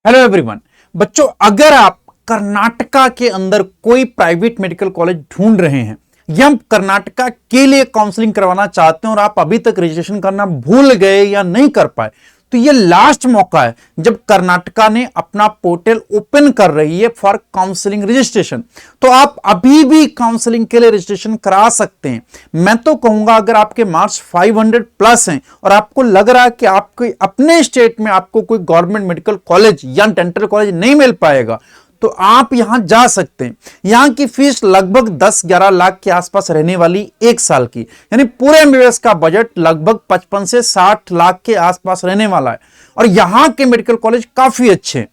Hello everyone. बच्चों, अगर आप कर्नाटका के अंदर कोई प्राइवेट मेडिकल कॉलेज ढूंढ रहे हैं या कर्नाटका के लिए काउंसलिंग करवाना चाहते हैं और आप अभी तक रजिस्ट्रेशन करना भूल गए या नहीं कर पाए, तो ये लास्ट मौका है जब कर्नाटका ने अपना पोर्टल ओपन कर रही है फॉर काउंसलिंग रजिस्ट्रेशन। तो आप अभी भी काउंसलिंग के लिए रजिस्ट्रेशन करा सकते हैं। मैं तो कहूंगा अगर आपके मार्क्स 500 प्लस हैं और आपको लग रहा है कि आपके अपने स्टेट में आपको कोई गवर्नमेंट मेडिकल कॉलेज या डेंटल कॉलेज नहीं मिल पाएगा तो आप यहां जा सकते हैं। यहां की फीस लगभग 10-11 लाख के आसपास रहने वाली एक साल की, यानी पूरे एमबीबीएस का बजट लगभग 55 से 60 लाख के आसपास रहने वाला है और यहां के मेडिकल कॉलेज काफी अच्छे हैं।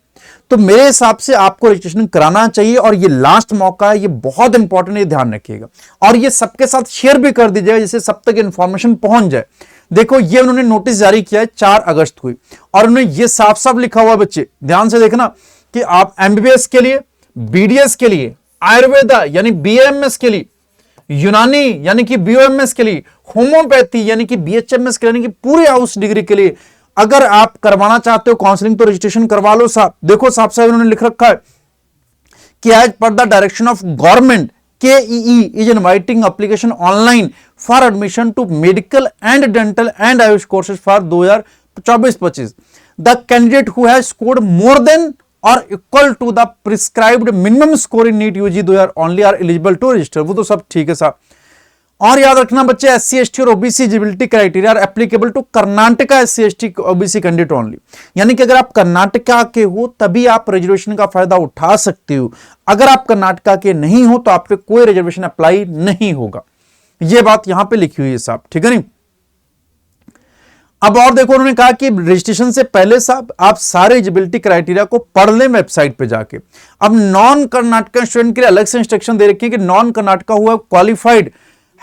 तो मेरे हिसाब से आपको रजिस्ट्रेशन कराना चाहिए और ये लास्ट मौका है, ये बहुत इंपॉर्टेंट है, ध्यान रखिएगा और ये सबके साथ शेयर भी कर दीजिएगा जिससे सब तक इंफॉर्मेशन पहुंच जाए। देखो, ये उन्होंने नोटिस जारी किया है 4 अगस्त को और उन्होंने ये साफ साफ लिखा हुआ, बच्चे ध्यान से देखना कि आप एमबीबीएस के लिए, बीडीएस के लिए, आयुर्वेदा यानी बीएमएस के लिए, यूनानी यानी कि बीओएमएस के लिए, होम्योपैथी यानी कि बीएचएमएस के लिए, यानी कि पूरे हाउस डिग्री के लिए अगर आप करवाना चाहते हो काउंसलिंग तो रजिस्ट्रेशन करवा लो साहब। देखो साफ साफ उन्होंने लिख रखा है कि as per the direction of government KEE is inviting application online for admission to medical and dental and Ayush courses for 2024-25. The candidate who has scored more than or equal to the prescribed minimum score in NEET UG 2000 only are eligible to register। वो तो सब ठीक है साहब। और याद रखना बच्चे, SC ST और OBC eligibility criteria are applicable to Karnataka SC ST OBC candidate only, यानी कि अगर आप कर्नाटका के हो तभी आप रिजर्वेशन का फायदा उठा सकते हो। अगर आप कर्नाटका के नहीं हो तो आप पे कोई रिजर्वेशन अप्लाई नहीं होगा। यह बात यहां पे लिखी हुई है साहब, ठीक है नहीं। अब और देखो, उन्होंने कहा कि रजिस्ट्रेशन से पहले साहब आप सारे एलिजिबिलिटी क्राइटेरिया को पढ़ लें वेबसाइट पे जाके। अब नॉन कर्नाटका स्टूडेंट के लिए अलग से इंस्ट्रक्शन दे रखे हैं कि नॉन कर्नाटका हुआ qualified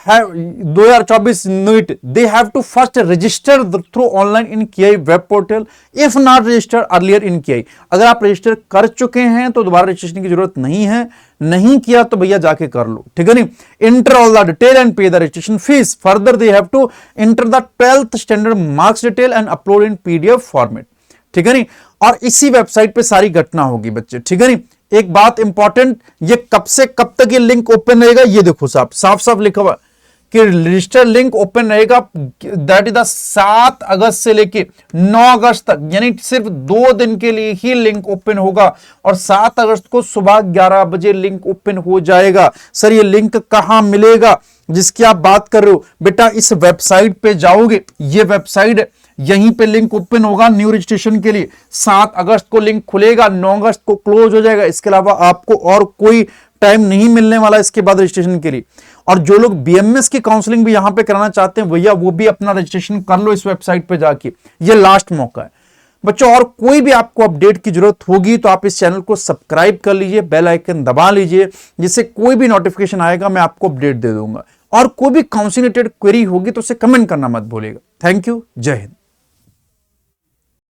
2024 NEET, they have to first register through online in KI web portal if not registered earlier in KI। अगर आप रजिस्टर कर चुके हैं तो दोबारा रजिस्ट्रेशन की जरूरत नहीं है, नहीं किया तो भैया जाके कर लो, ठीक है नहीं। Enter all the detail and pay the registration fees। Further they have to enter the 12th standard marks detail and upload in PDF format, ठीक है नहीं। और इसी वेबसाइट पे सारी घटना होगी बच्चे, ठीक है नहीं। एक बात इंपॉर्टेंट, ये कब से कब तक ये लिंक ओपन रहेगा ये देखो साहब, साफ साफ लिखा हुआ कि रजिस्टर लिंक ओपन रहेगा, दैट इज द 7 अगस्त से लेके 9 अगस्त तक, यानी सिर्फ 2 दिन के लिए ही लिंक ओपन होगा और 7 अगस्त को सुबह 11 बजे लिंक ओपन हो जाएगा। सर ये लिंक कहां मिलेगा जिसकी आप बात कर रहे हो? बेटा इस वेबसाइट पे जाओगे, ये वेबसाइट है, यहीं पे लिंक ओपन होगा न्यू रजिस्ट्रेशन के लिए। 7 अगस्त को लिंक खुलेगा, 9 अगस्त को क्लोज हो जाएगा। इसके अलावा आपको और कोई टाइम नहीं मिलने वाला इसके बाद रजिस्ट्रेशन के लिए। और जो लोग बीएमएस की काउंसलिंग भी यहां पे कराना चाहते हैं भैया, वो भी अपना रजिस्ट्रेशन कर लो इस वेबसाइट पे जाके, ये लास्ट मौका है बच्चों। और कोई भी आपको अपडेट की जरूरत होगी तो आप इस चैनल को सब्सक्राइब कर लीजिए, बेल आइकन दबा लीजिए, जिससे कोई भी नोटिफिकेशन आएगा मैं आपको अपडेट दे दूंगा। और कोई भी काउंसलिंग रिलेटेड क्वेरी होगी तो उसे कमेंट करना मत भूलिएगा। थैंक यू, जय हिंद।